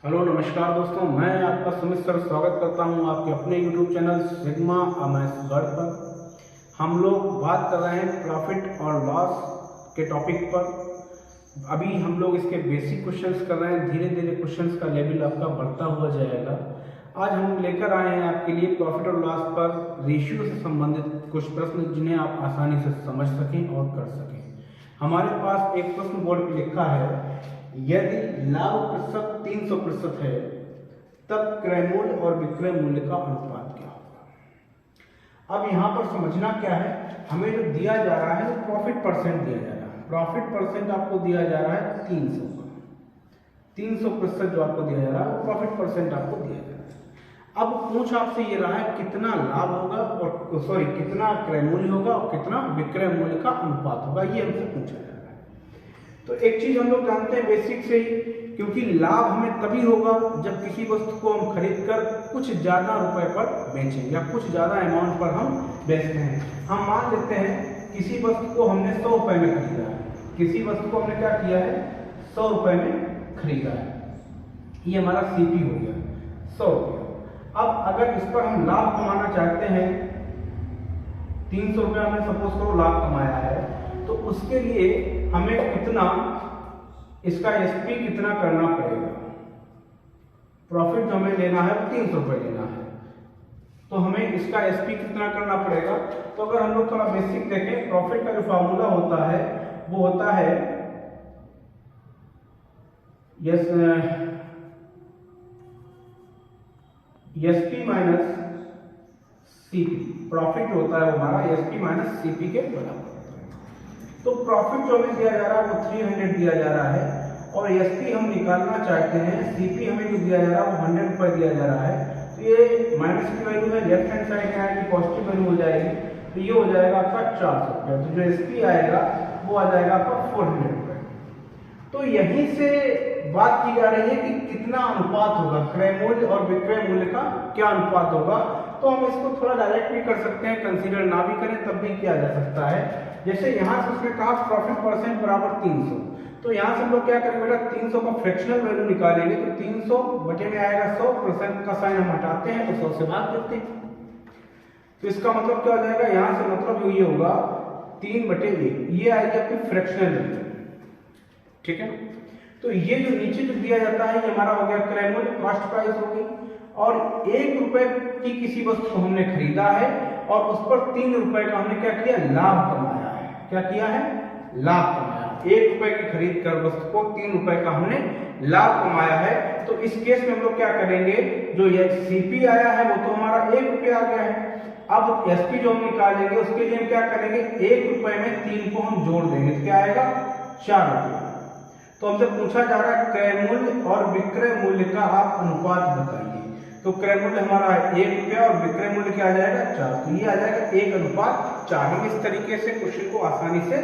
Hello नमस्कार दोस्तों, मैं आपका सुमित सर स्वागत करता हूं आपके अपने यूट्यूब चैनल सिग्मा अमैस वर्ड पर। हम लोग बात कर रहे हैं प्रॉफिट और लॉस के टॉपिक पर। अभी हम लोग इसके बेसिक क्वेश्चंस कर रहे हैं, धीरे धीरे क्वेश्चंस का लेवल आपका बढ़ता हुआ जाएगा। आज हम लेकर आए हैं आपके लिए प्रॉफिट और लॉस पर रेशियो से संबंधित कुछ प्रश्न जिन्हें आप आसानी से समझ सकें और कर सकें। हमारे पास एक प्रश्न बोर्ड पर लिखा है, यदि लाभ प्रतिशत 300% है तब क्रय मूल्य और विक्रय मूल्य का अनुपात क्या होगा। अब यहाँ पर समझना क्या है, हमें जो दिया जा रहा है वो प्रॉफिट परसेंट दिया जा रहा है। प्रॉफिट परसेंट आपको दिया जा रहा है 300 का। 300% जो आपको दिया जा रहा है वो प्रॉफिट परसेंट आपको दिया जा रहा है। अब पूछ आपसे ये रहा है कितना लाभ होगा और कितना क्रय मूल्य होगा और कितना विक्रय मूल्य का अनुपात होगा, ये हमसे पूछा जा रहा है। तो एक चीज हम लोग जानते हैं बेसिक से ही, क्योंकि लाभ हमें तभी होगा जब किसी वस्तु को हम खरीद कर कुछ ज्यादा रुपए पर बेचें या कुछ ज्यादा अमाउंट पर हम बेचते हैं। हम मान लेते हैं किसी वस्तु को हमने 100 रुपए में खरीदा है। किसी वस्तु को हमने क्या किया है, 100 रुपए में खरीदा है। ये हमारा सीपी हो गया 100 रुपया। अब अगर इस पर हम लाभ कमाना चाहते हैं, 300 रुपया हमने सपोज करो लाभ कमाया है, तो उसके लिए हमें कितना, इसका एसपी कितना करना पड़ेगा। प्रॉफिट जो हमें लेना है वो 300 रुपये लेना है, तो हमें इसका एसपी कितना करना पड़ेगा। तो अगर हम लोग थोड़ा बेसिक देखें, प्रॉफिट का जो फार्मूला होता है वो होता है एसपी माइनस सीपी। प्रॉफिट होता है हमारा एसपी माइनस सीपी के बराबर। तो प्रॉफिट जो हमें दिया जा रहा है वो 300 दिया जा रहा है और एसपी हम निकालना चाहते हैं, सीपी हमें जो दिया जा रहा है वो 100 रुपये दिया जा रहा है। तो ये माइनस की वैल्यू है, लेफ्ट हैंड साइड में आएगी, पॉजिटिव वैल्यू हो जाएगी, तो ये हो जाएगा आपका 400 रुपये। तो जो एसपी आएगा वो आ जाएगा आपका 400 रुपये। तो यहीं से बात की जा रही है कि कितना अनुपात होगा, क्रय मूल्य और विक्रय मूल्य का क्या अनुपात होगा। तो हम इसको थोड़ा डायरेक्ट भी कर सकते हैं, कंसीडर ना भी करें तब भी किया जा सकता है। जैसे यहाँ से उसने कहा प्रॉफिट परसेंट बराबर 300, तो यहाँ से हम लोग क्या करेंगे बेटा, 300 का फ्रैक्शनल वैल्यू निकालेंगे। तो 300 बटे में आएगा 100%, का साइन हम हटाते हैं तो 100 से भाग देते हैं। तो इसका मतलब क्या हो जाएगा, यहाँ से मतलब ये होगा 3/1, ये आएगी आपकी फ्रैक्शनल वैल्यू। ठीक है, तो ये जो नीचे जो दिया जाता है ये हमारा हो गया क्रय मूल्य, कॉस्ट प्राइस हो गई। और 1 रुपए की किसी वस्तु को हमने खरीदा है और उस पर 3 रुपए का हमने क्या किया, लाभ कमाया है। क्या किया है, लाभ कमाया। 1 रुपए की खरीद कर वस्तु को 3 रुपए का हमने लाभ कमाया है। तो इस केस में हम लोग क्या करेंगे, जो ये सीपी आया है वो तो हमारा 1 रुपया आ गया है। अब एसपी जो हम निकालेंगे उसके लिए हम क्या करेंगे, 1 रुपए में 3 को हम जोड़ देंगे, तो क्या आएगा 4 रुपया। तो हमसे पूछा जा रहा है क्रय मूल्य और विक्रय मूल्य का आप अनुपात बताइए। तो क्रय मूल्य हमारा 1 रुपया और विक्रय मूल्य क्या आ जाएगा 4, तो ये आ जाएगा 1:4। हम इस तरीके से क्वेश्चन को आसानी से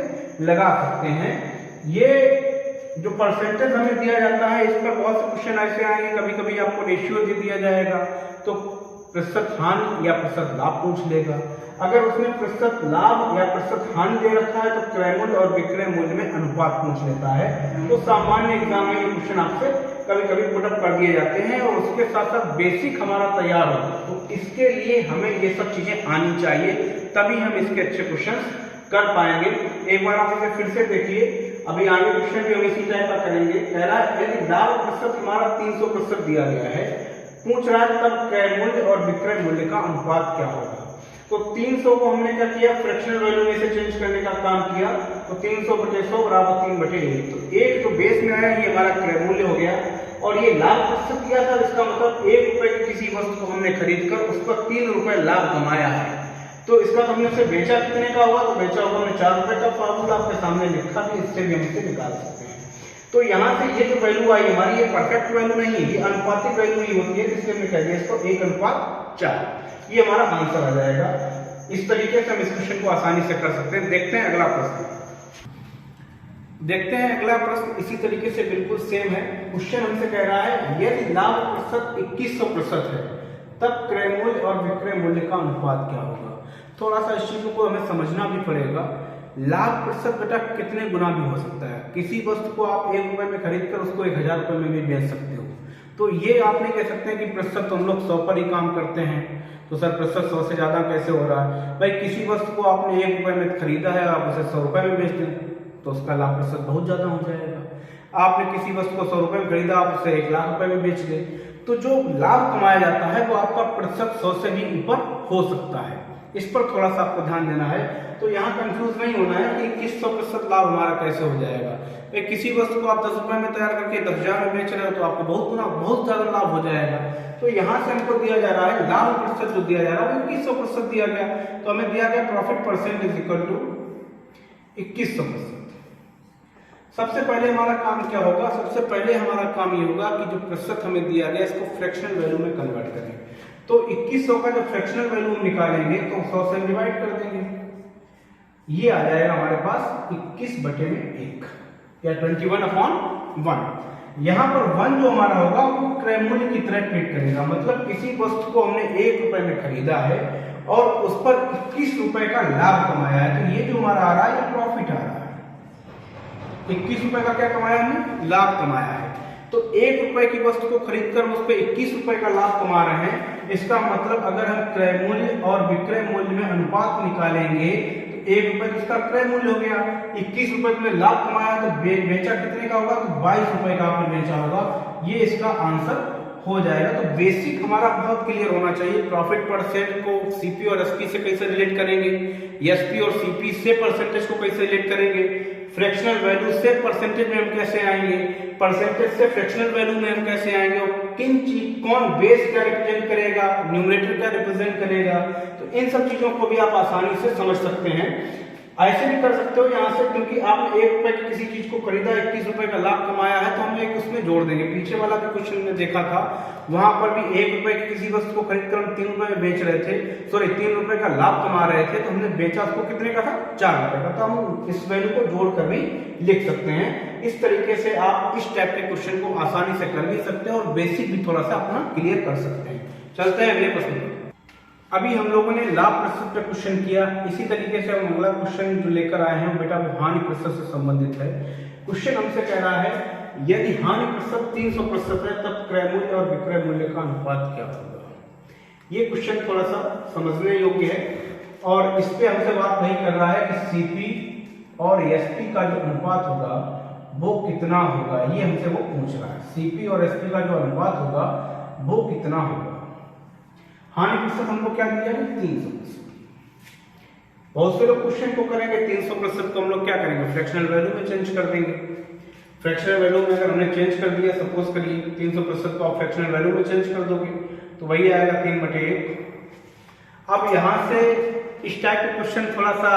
लगा सकते हैं। ये जो परसेंटेज हमें दिया जाता है इस पर बहुत से क्वेश्चन ऐसे आएंगे, कभी कभी आपको रेशियो दे दिया जाएगा तो प्रतिशत हानि या प्रतिशत लाभ पूछ लेगा। अगर उसने प्रतिशत लाभ या प्रतिशत हानि दे रखा है तो क्रय मूल्य और विक्रय मूल्य में अनुपात पूछ लेता है। तो सामान्य एग्जाम में ये क्वेश्चन आपसे कभी कभी पुटअप कर दिए जाते हैं और उसके साथ साथ बेसिक हमारा तैयार हो। तो इसके लिए हमें ये सब चीजें आनी चाहिए, तभी हम इसके अच्छे क्वेश्चन कर पाएंगे। एक बार आप इसे फिर से देखिए, अभी आगे क्वेश्चन भी हम इसी टाइप का करेंगे। कह रहा है यदि लाभ प्रतिशत हमारा 300% दिया गया है, पूछ रहा है तब क्रय मूल्य और विक्रय मूल्य का अनुपात क्या होगा। तो 300 को हमने क्या किया, फ्रैक्शनल वैल्यू में से चेंज करने का काम किया। तो 300/100 बराबर 3/1। तो एक जो बेस में आया ये हमारा क्रय मूल्य हो गया और ये लाभ प्रतिशत दिया था, इसका मतलब 1 रुपए की किसी वस्तु को हमने खरीद कर उस पर 3 रुपए लाभ कमाया है। तो इसका तो हमने से बेचा कितने का होगा, तो बेचा होगा हमने 4 रुपए का। फार्मूला आपके सामने लिखा भी, इससे भी हम इसे निकाल सकते हैं। तो यहाँ से ये जो वैल्यू आई हमारी, ये परफेक्ट वैल्यू नहीं है, ये अनुपातिक वैल्यू ही होती है, इसलिए हमने कह दिया इसको 1:4। ये हमारा आंसर आ जाएगा। इस तरीके से हम इस क्वेश्चन को आसानी से कर सकते हैं। देखते हैं अगला प्रश्न। देखते हैं अगला प्रश्न इसी तरीके से बिल्कुल सेम है। क्वेश्चन हमसे कह रहा है यदि लाभ प्रतिशत 2100% है तब क्रय मूल्य और विक्रय मूल्य का अनुपात क्या होगा। थोड़ा सा इस चीज को हमें समझना भी पड़ेगा। लाभ प्रतिशत बेटा कितने गुना भी हो सकता है। किसी वस्तु को आप 1 रुपए में खरीद कर उसको 1000 रुपए में भी बेच सकते हो। तो ये आप नहीं कह सकते हैं कि प्रतिशत तो हम लोग 100 पर ही काम करते हैं, तो सर प्रतिशत 100 से ज़्यादा कैसे हो रहा है? भाई किसी वस्तु को आपने 1 रुपये में खरीदा है, आप उसे 100 रुपये में बेच दें तो उसका लाभ प्रतिशत बहुत ज़्यादा हो जाएगा। आपने किसी वस्तु को 100 रुपये में खरीदा, आप उसे 1 लाख रुपये में बेच दें तो जो लाभ कमाया जाता है वो आपका प्रतिशत 100 से भी ऊपर हो सकता है। इस पर थोड़ा सा आपको ध्यान देना है। तो यहाँ कंफ्यूज नहीं होना है कि 2100% लाभ हमारा कैसे हो जाएगा। किसी वस्तु को आप 10 रुपये में तैयार करके 10,000 में बेच रहे हो तो आपको बहुत गुना बहुत ज्यादा लाभ हो जाएगा। तो यहाँ से हमको दिया जा रहा है लाभ प्रतिशत जो दिया जा रहा है वो 2100% दिया गया। तो हमें दिया गया profit percent is equal to 2100%। सबसे पहले हमारा काम क्या होगा? सबसे पहले हमारा काम ये होगा कि जो प्रतिशत हमें दिया गया इसको फ्रैक्शनल वैल्यू में कन्वर्ट करें। तो 2100 का जो फ्रैक्शनल वैल्यू हम निकालेंगे तो 100 से डिवाइड कर देंगे, ये आ जाएगा हमारे पास 21/1 या 21/1। यहाँ पर 1 जो हमारा होगा वो क्रय मूल्य की तरह ट्रीट करेगा। मतलब किसी वस्तु को हमने 1 रुपए में खरीदा है और उस पर 21 रुपए का लाभ कमाया है, तो ये जो हमारा आ रहा है ये प्रॉफिट आ रहा है। 21 रुपए का क्या कमाया हमने? लाभ कमाया है। तो 1 रुपए की वस्तु को खरीदकर उस पर 21 रुपए का लाभ कमा रहे हैं। इसका मतलब अगर हम क्रय मूल्य और विक्रय मूल्य में अनुपात निकालेंगे तो 1 रुपए इसका क्रय मूल्य हो गया, 21 रुपए में लाभ कमाया तो बेचा कितने का होगा? तो 22 रुपए का आपने बेचा होगा। ये इसका आंसर हो जाएगा। तो बेसिक हमारा बहुत क्लियर होना चाहिए। प्रॉफिट परसेंट को सीपी और एसपी से कैसे रिलेट करेंगे, एसपी और सीपी से परसेंटेज को कैसे रिलेट करेंगे, फ्रैक्शनल वैल्यू से परसेंटेज में हम कैसे आएंगे, परसेंटेज से फ्रैक्शनल वैल्यू में हम कैसे आएंगे, और कौन बेस क्या रिप्रेजेंट करेगा, न्यूमरेटर क्या रिप्रेजेंट करेगा। तो इन सब चीजों को भी आप आसानी से समझ सकते हैं। ऐसे भी कर सकते हो यहाँ से, क्योंकि आपने 1 रुपए की किसी चीज को खरीदा, 21 रुपए का लाभ कमाया है, तो हम एक उसमें जोड़ देंगे। पीछे वाला भी क्वेश्चन में देखा था, वहां पर भी 1 रुपए की किसी वस्तु को खरीदकर हम 3 रुपए में बेच रहे थे, 3 रुपए का लाभ कमा रहे थे, तो हमने बेचा उसको कितने का था? 4 रुपए का। तो हम इस वैल्यू को जोड़कर भी लिख सकते हैं। इस तरीके से आप इस टाइप के क्वेश्चन को आसानी से कर भी सकते हैं और बेसिक भी थोड़ा सा अपना क्लियर कर सकते हैं। चलते हैं अगले प्रश्न पर। अभी हम लोगों ने लाभ प्रतिशत पे क्वेश्चन किया, इसी तरीके से हम अगला क्वेश्चन जो लेकर आए हैं बेटा वो हानि प्रतिशत से संबंधित है। क्वेश्चन हमसे कह रहा है यदि हानि प्रतिशत 300% है तब क्रय मूल्य और विक्रय मूल्य का अनुपात क्या होगा। ये क्वेश्चन थोड़ा सा समझने योग्य है और इस पे हमसे बात वही कर रहा है कि सीपी और एसपी का जो अनुपात होगा वो कितना होगा, ये हमसे वो पूछ रहा है। सीपी और एसपी का जो अनुपात होगा वो कितना होगा। हानि प्रतिशत हमको क्या दिया है? 300%। बहुत से लोग क्वेश्चन को करेंगे 300% को हम लोग क्या करेंगे? फ्रैक्शनल वैल्यू में चेंज कर देंगे। फ्रैक्शनल वैल्यू में अगर हमने चेंज कर दिया, सपोज करिए 300% को आप फ्रैक्शनल वैल्यू में चेंज कर दोगे तो वही आएगा 3/1। अब यहाँ से इस टाइप के क्वेश्चन थोड़ा सा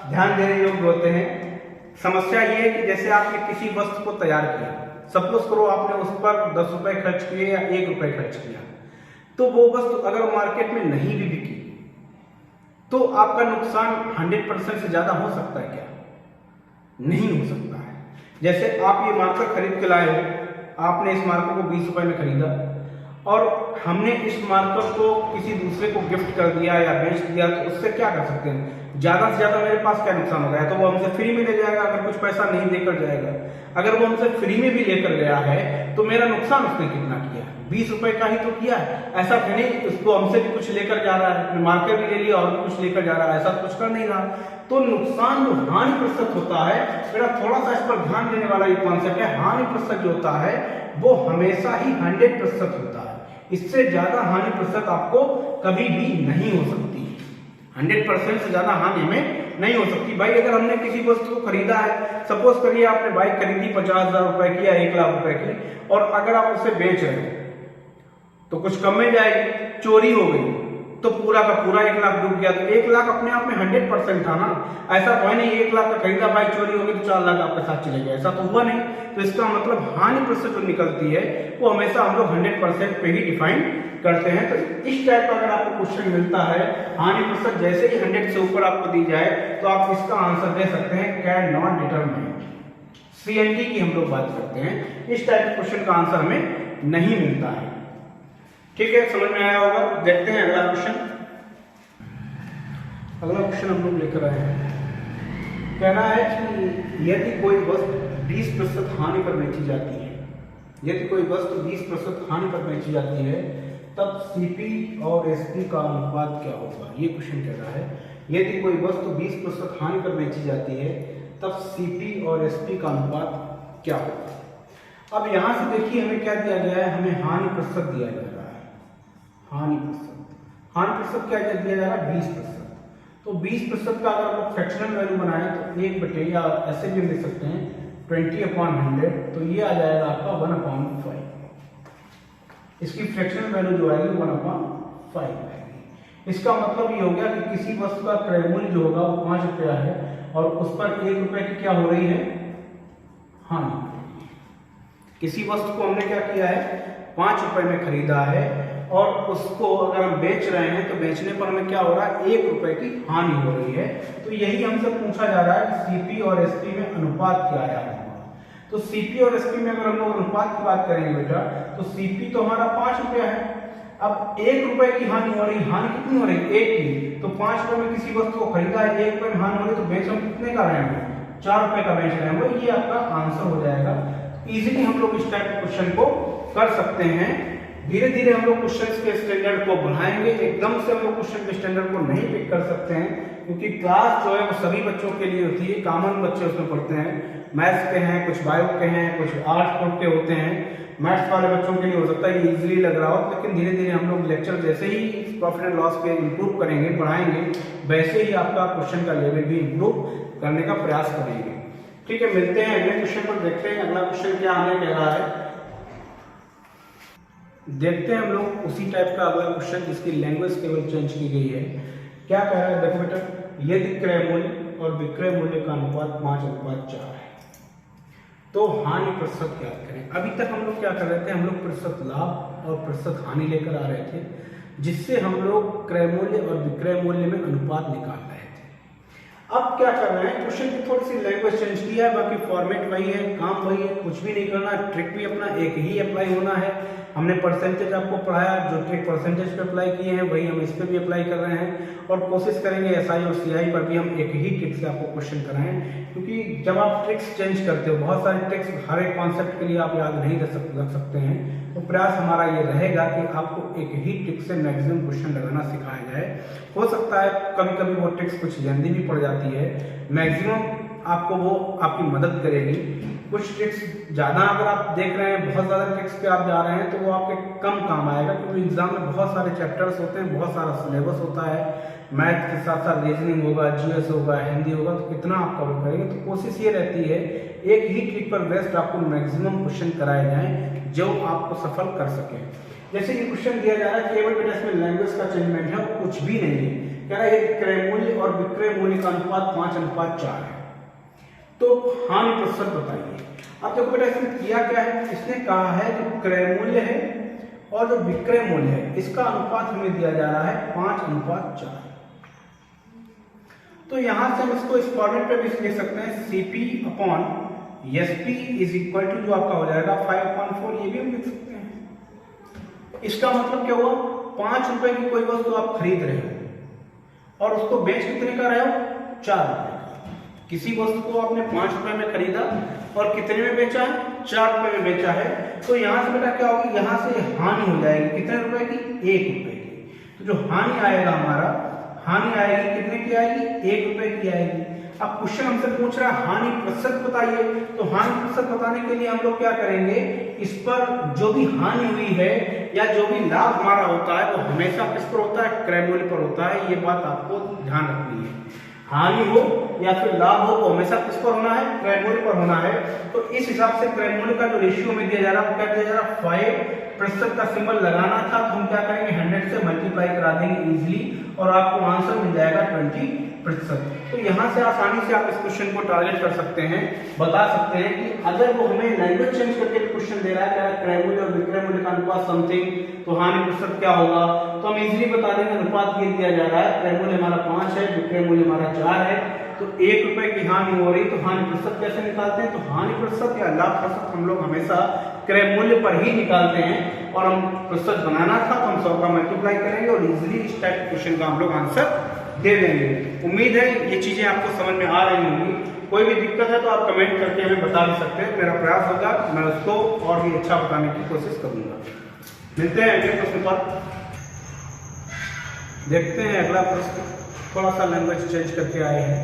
ध्यान देने योग्य होते हैं। समस्या ये है कि जैसे आपने किसी वस्तु को तैयार किया, सपोज करो आपने उस पर 10 रुपए खर्च किए या 1 रुपए खर्च किया, तो वो वस्तु अगर मार्केट में नहीं भी बिकी तो आपका नुकसान 100% से ज्यादा हो सकता है क्या? नहीं हो सकता है। जैसे आप ये मार्कर खरीद के लाए हो, आपने इस मार्कर को 20 रुपए में खरीदा और हमने इस मार्कर को किसी दूसरे को गिफ्ट कर दिया या बेच दिया, तो उससे क्या कर सकते हैं? ज्यादा से ज्यादा मेरे पास क्या नुकसान होगा? तो वो हमसे फ्री में ले जाएगा अगर कुछ पैसा नहीं देकर जाएगा। अगर वो हमसे फ्री में भी लेकर गया है तो मेरा नुकसान उसने कितना किया? 20 रुपए का ही तो किया है। ऐसा तो नहीं उसको हमसे भी कुछ लेकर जा रहा है, मार्केट भी ले लिया और भी कुछ लेकर जा रहा है, ऐसा कुछ कर नहीं रहा। तो नुकसान जो हानि प्रतिशत होता है, मेरा थोड़ा सा इस पर ध्यान देने वाला ये कॉन्सेप्ट है। हानि प्रतिशत जो होता है वो हमेशा ही 100% होता है। इससे ज्यादा हानि प्रतिशत आपको कभी भी नहीं हो सकती। 100% से ज्यादा हानि में नहीं हो सकती। भाई अगर हमने किसी वस्तु को खरीदा है, सपोज करिए आपने बाइक खरीदी 50,000 रुपए की या 1 लाख रुपए की, और अगर आप उसे बेच रहे हो तो कुछ कम में जाएगी, चोरी हो गई तो पूरा का पूरा 1 लाख डूब गया। तो 1 लाख अपने आप में 100% था ना। ऐसा तो है नहीं 1 लाख का खरीदा बाइक चोरी हो गई तो 4 लाख आपके साथ चले गए, ऐसा तो हुआ नहीं। तो इसका मतलब हानि प्रतिशत जो निकलती है वो हमेशा हम लोग 100% पे ही डिफाइन करते हैं। तो इस टाइप का अगर आपको क्वेश्चन मिलता है, हानि प्रतिशत जैसे ही 100 से ऊपर आपको दी जाए तो आप इसका आंसर दे सकते हैं कैन नॉट डिटरमाइन। CND की हम लोग बात करते हैं, इस टाइप के क्वेश्चन का आंसर हमें नहीं मिलता है। ठीक है, समझ में आया होगा। देखते हैं अगला क्वेश्चन। अगला क्वेश्चन हम लोग लेकर आए हैं, कहना है कि यदि कोई वस्तु 20% हानि पर बेची जाती है, यदि कोई वस्तु 20% हानि पर बेची जाती है तब सीपी और एसपी का अनुपात क्या होगा, ये क्वेश्चन कह रहा है। यदि कोई वस्तु 20% हानि पर बेची जाती है तब सीपी और एसपी का अनुपात क्या होगा। अब यहां से देखिए हमें क्या दिया गया है, हमें हानि प्रतिशत दिया जा रहा है। हानि प्रतिशत क्या दिया जा रहा है, 20%। तो 20% का अगर आप फ्रैक्शनल वैल्यू बनाएं तो 1/, या ऐसे भी हम लिख सकते हैं 20/100, तो ये आ जाएगा आपका 1/5। इसकी फ्रैक्शनल वैल्यू जो आएगी 1/5 आएगी। इसका मतलब ये हो गया कि किसी वस्तु का क्रय मूल्य जो होगा वो 5 रुपया है और उस पर 1 रुपए की क्या हो रही है, हानि। किसी वस्तु को हमने क्या किया है, 5 रुपए में खरीदा है और उसको अगर हम बेच रहे हैं तो बेचने पर हमें क्या हो रहा है, 1 रुपए की हानि हो रही है। तो यही हमसे पूछा जा रहा है कि सीपी और एसपी में अनुपात क्या आया होगा। तो सीपी और एसपी में अगर हम लोग अनुपात की बात करेंगे बेटा, तो सीपी तो हमारा 5 रुपया है। अब 1 रुपए की हानि हो रही, हानि कितनी हो रही, 1 की। तो 5 रुपए में किसी वस्तु को खरीदा है, 1 रुपए में हानि हो रही, तो बेच हम कितने का रहे हैं, 4 रुपए का बेच रहे हैं। ये आपका आंसर हो जाएगा। इजीली हम लोग इस टाइप के क्वेश्चन को कर सकते हैं। धीरे धीरे हम लोग क्वेश्चंस के स्टैंडर्ड को बढ़ाएंगे। एकदम से हम लोग क्वेश्चन के स्टैंडर्ड को नहीं पिक कर सकते हैं, क्योंकि क्लास जो है वो सभी बच्चों के लिए होती है। कॉमन बच्चे उसमें पढ़ते हैं, मैथ्स के हैं, कुछ बायो के हैं, कुछ आर्ट्स के होते हैं। मैथ्स वाले बच्चों के लिए हो सकता है ये इजीली लग रहा हो, लेकिन धीरे धीरे हम लोग लेक्चर जैसे ही प्रॉफिट एंड लॉस के इंप्रूव करेंगे, बढ़ाएंगे, वैसे ही आपका क्वेश्चन का लेवल भी इंप्रूव करने का प्रयास करेंगे। ठीक है, मिलते हैं अगले क्वेश्चन पर। देखते हैं अगला क्वेश्चन क्या आने कह रहा है। देखते हैं हम लोग उसी टाइप का अगला क्वेश्चन जिसकी लैंग्वेज केवल चेंज की गई है। क्या कह रहा है, देखो बेटा, यदि क्रय मूल्य और विक्रय मूल्य का अनुपात 5:4 है तो हानि प्रतिशत क्या करें। अभी तक हम लोग क्या कर रहे थे, हम लोग प्रतिशत लाभ और प्रतिशत हानि लेकर आ रहे थे, जिससे हम लोग क्रय मूल्य और विक्रय मूल्य में अनुपात निकाल रहे थे। अब क्या कर रहे हैं, क्वेश्चन की थोड़ी सी लैंग्वेज चेंज किया है, बाकी फॉर्मेट वही है, काम वही है, कुछ भी नहीं करना, ट्रिक भी अपना एक ही अप्लाई होना है। हमने परसेंटेज आपको पढ़ाया, जो ट्रिक परसेंटेज पे अप्लाई किए हैं वही हम इस पे भी अप्लाई कर रहे हैं, और कोशिश करेंगे एसआई और सीआई पर भी हम एक ही ट्रिक से आपको क्वेश्चन कराएं। क्योंकि जब आप ट्रिक्स चेंज करते हो, बहुत सारे ट्रिक्स हर एक कॉन्सेप्ट के लिए आप याद नहीं रख सकते हैं, तो प्रयास हमारा ये रहेगा कि आपको एक ही ट्रिक से मैक्सिमम क्वेश्चन लगाना सिखाया जाए। हो सकता है कभी कभी वो ट्रिक्स कुछ लेंदी भी पड़ जाती है, मैक्सिमम आपको वो आपकी मदद करेगी। कुछ ट्रिक्स ज़्यादा अगर आप देख रहे हैं, बहुत ज़्यादा ट्रिक्स पे आप जा रहे हैं, तो वो आपके कम काम आएगा, क्योंकि एग्जाम में बहुत सारे चैप्टर्स होते हैं, बहुत सारा सिलेबस होता है, मैथ के साथ साथ रीजनिंग होगा, जीएस होगा, हिंदी होगा, तो कितना आप कवर करेंगे। तो कोशिश ये रहती है एक ही ट्रिक पर बेस्ट आपको मैक्सिमम क्वेश्चन कराए जाएं जो आपको सफल कर सके। जैसे ये क्वेश्चन दिया जा रहा है, केवल बेटा इसमें लैंग्वेज का चेंजमेंट है, कुछ भी नहीं है। कह रहा है क्रय मूल्य और विक्रय मूल्य का अनुपात 5:4 है, तो हानि प्रतिशत बताइए। अब देखो बेटा इसने किया क्या है, इसने कहा है जो क्रय मूल्य है और जो विक्रय मूल्य है इसका अनुपात हमें दिया जा रहा है 5:4। तो यहां से हम इसको इस फॉर्मेट पे भी लिख सकते हैं, CP/SP इज इक्वल टू जो आपका हो जाएगा 5/4, ये भी हम लिख सकते हैं। इसका मतलब क्या हुआ, 5 रुपए की कोई वस्तु आप खरीद रहे हो और उसको बेच कितने का रहे हो, 4 रुपए। किसी वस्तु को आपने 5 रुपए में खरीदा और कितने में बेचा है, 4 रुपए में बेचा है। तो यहां से बेटा क्या होगी, यहां से हानि हो जाएगी कितने रुपए की, 1 रुपए की। तो जो हानि आएगा हमारा, हानि आएगी कितने की आएगी, 1 रुपए की आएगी। अब क्वेश्चन हमसे पूछ रहा है हानि प्रतिशत बताइए, तो हानि प्रतिशत बताने के लिए हम लोग क्या करेंगे, इस पर जो भी हानि हुई है या जो भी लाभ हमारा होता है वो हमेशा किस पर होता है, क्रय मूल्य पर होता है। ये बात आपको ध्यान रखनी है, हानि हो या फिर लाभ हो तो हमेशा किस पर होना है, क्रय मूल्य पर होना है। तो इस हिसाब से क्रय मूल्य का जो रेशियो में दिया जा रहा है वो क्या दिया जा रहा है, 5% का सिंबल लगाना था, तो हम क्या करेंगे 100 से मल्टीप्लाई करा देंगे इजीली और आपको आंसर मिल जाएगा 20%। तो यहाँ से आसानी से आप इस क्वेश्चन को टारगेट कर सकते हैं, बता सकते हैं कि अगर वो हमें लैंग्वेज चेंज करके क्वेश्चन दे रहा है, क्रय मूल्य और विक्रय मूल्य का अनुपात समथिंग, तो हानि प्रतिशत क्या होगा, तो हम इजीली बता देंगे अनुपात ये दिया जा रहा है, क्रय मूल्य हमारा 5 है, विक्रय मूल्य हमारा 4 है, तो 1 रुपए की हानि हो रही, तो हानि प्रतिशत कैसे निकालते हैं, तो हानि प्रतिशत या लाभ प्रतिशत हम लोग हमेशा क्रय मूल्य पर ही निकालते हैं। और हम प्रतिशत बनाना था तो हम 100 का मल्टीप्लाई करेंगे और इजीली इस टाइप क्वेश्चन का हम लोग आंसर दे देंगे। उम्मीद है ये चीजें आपको समझ में आ रही होंगी। कोई भी दिक्कत है तो आप कमेंट करके हमें बता भी सकते हैं। मेरा प्रयास होगा मैं उसको और भी अच्छा बताने की कोशिश करूंगा। मिलते हैं अगले प्रश्न पर। देखते हैं अगला प्रश्न, थोड़ा सा लैंग्वेज चेंज करके आए हैं।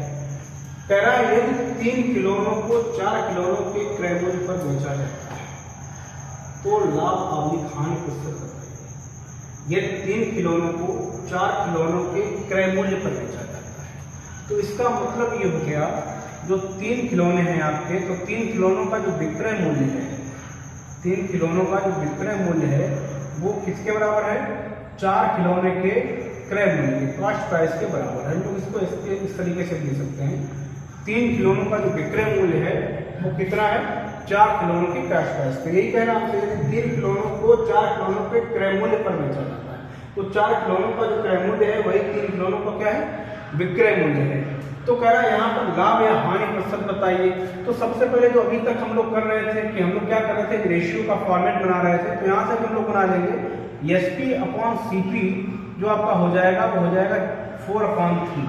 कह रहा है यदि 3 खिलौनों को 4 खिलौनों के क्रय मूल्य पर बेचा जाता है तो लाभ आवधिक हानि प्रतिशत बताइए। ये 3 खिलौनों को 4 खिलौनों के क्रय मूल्य पर बेचा जाता है तो इसका मतलब ये हो गया, जो 3 खिलौने हैं आपके, तो 3 खिलौनों का जो विक्रय मूल्य है, 3 खिलौनों का जो विक्रय मूल्य है वो किसके बराबर है? 4 खिलौने के क्रय मूल्य के, कॉस्ट प्राइस के बराबर है। तो इसको इस तरीके से दे सकते हैं, 3 खिलौनों का जो विक्रय मूल्य है वो कितना है? 4 खिलौनों की कॉस्ट प्राइस। तो यही कहना आपसे, 3 खिलौनों को 4 खिलौनों के क्रय मूल्य पर बेचा जाता है तो 4 खिलौनों का जो क्रय मूल्य है वही 3 खिलौनों का क्या है? विक्रय मूल्य है। तो कह रहा है यहाँ पर लाभ या हानि प्रतिशत बताइए। तो सबसे पहले जो अभी तक हम लोग कर रहे थे कि हम लोग क्या कर रहे थे, रेशियो का फॉर्मेट बना रहे थे। तो यहाँ से हम लोग बना लेंगे SP/CP, जो आपका हो जाएगा वो हो जाएगा 4/3।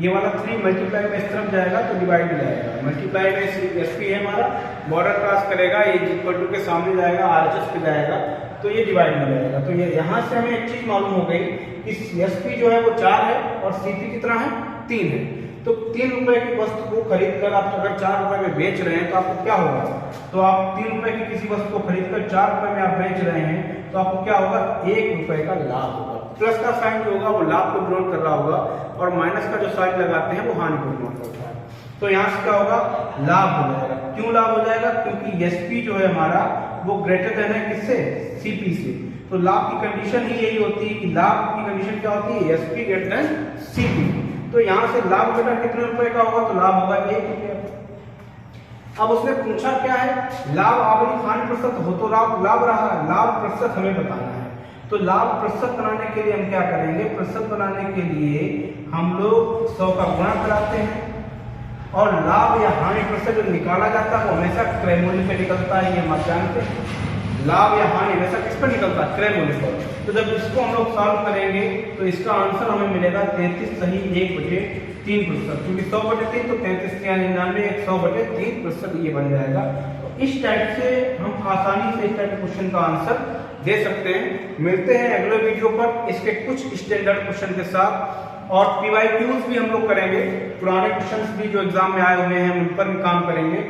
ये वाला 3 मल्टीप्लाई में इस तरफ जाएगा तो डिवाइड हो जाएगा, मल्टीप्लाई में SP है हमारा, बॉर्डर क्रॉस करेगा, ये इक्वल टू के सामने जाएगा, RHS पे जाएगा तो ये डिवाइड हो जाएगा। तो ये यहाँ से हमें एक चीज मालूम हो गई कि SP जो है वो 4 है और CP कितना है? 3 है। तो 3 रुपए की वस्तु को खरीद कर आप अगर 4 रुपए में बेच रहे हैं तो आपको क्या होगा? तो आप 3 रुपए की किसी वस्तु को खरीद कर 4 रुपए में आप बेच रहे हैं तो आपको क्या होगा? 1 रुपए का लाभ होगा। प्लस का साइन जो होगा वो लाभ को डिनोट कर रहा होगा और माइनस का जो साइन लगाते हैं वो हानि को डिनोट करता है। तो यहाँ से क्या होगा? लाभ हो जाएगा। क्यों लाभ हो जाएगा? क्योंकि SP जो है हमारा वो ग्रेटर देन है किससे? CP से। तो लाभ की कंडीशन ही यही होती है कि लाभ की कंडीशन क्या होती है? SP greater than CP। तो यहाँ से लाभ बेटा कितने रुपए का होगा? तो लाभ होगा 1 रुपया। अब उसने पूछा क्या है? लाभ आवधिक हानि प्रतिशत हो तो लाभ रहा, लाभ प्रतिशत हमें बताना है। तो लाभ प्रतिशत बनाने के लिए हम क्या करेंगे? प्रतिशत बनाने के लिए हम लोग 100 का गुणा कराते हैं और लाभ या हानि प्रतिशत जो निकाला जाता है वो हमेशा क्रय मूल्य पे निकलता है। ये हम जानते हैं, लाभ या हानि हमेशा किस पर निकलता है? क्रय मूल्य पर। तो जब इसको हम लोग सॉल्व करेंगे तो इसका आंसर हमें मिलेगा 33 सही 1/3%, क्योंकि 100/3 तो 33 यानी 99, 100/3% ये बन जाएगा। तो इस टाइप से हम आसानी से इस टाइप के क्वेश्चन का आंसर दे सकते हैं। मिलते हैं अगले वीडियो पर इसके कुछ स्टैंडर्ड क्वेश्चन के साथ और PYQs भी हम लोग करेंगे। पुराने क्वेश्चंस भी जो एग्जाम में आए हुए हैं उन पर भी काम करेंगे।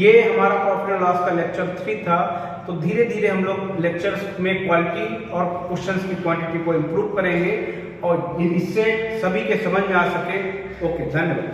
ये हमारा प्रॉफिट एंड लॉस का लेक्चर 3 था। तो धीरे धीरे हम लोग लेक्चर्स में क्वालिटी और क्वेश्चंस की क्वांटिटी को इम्प्रूव करेंगे और इससे सभी के समझ में आ सके। ओके, धन्यवाद।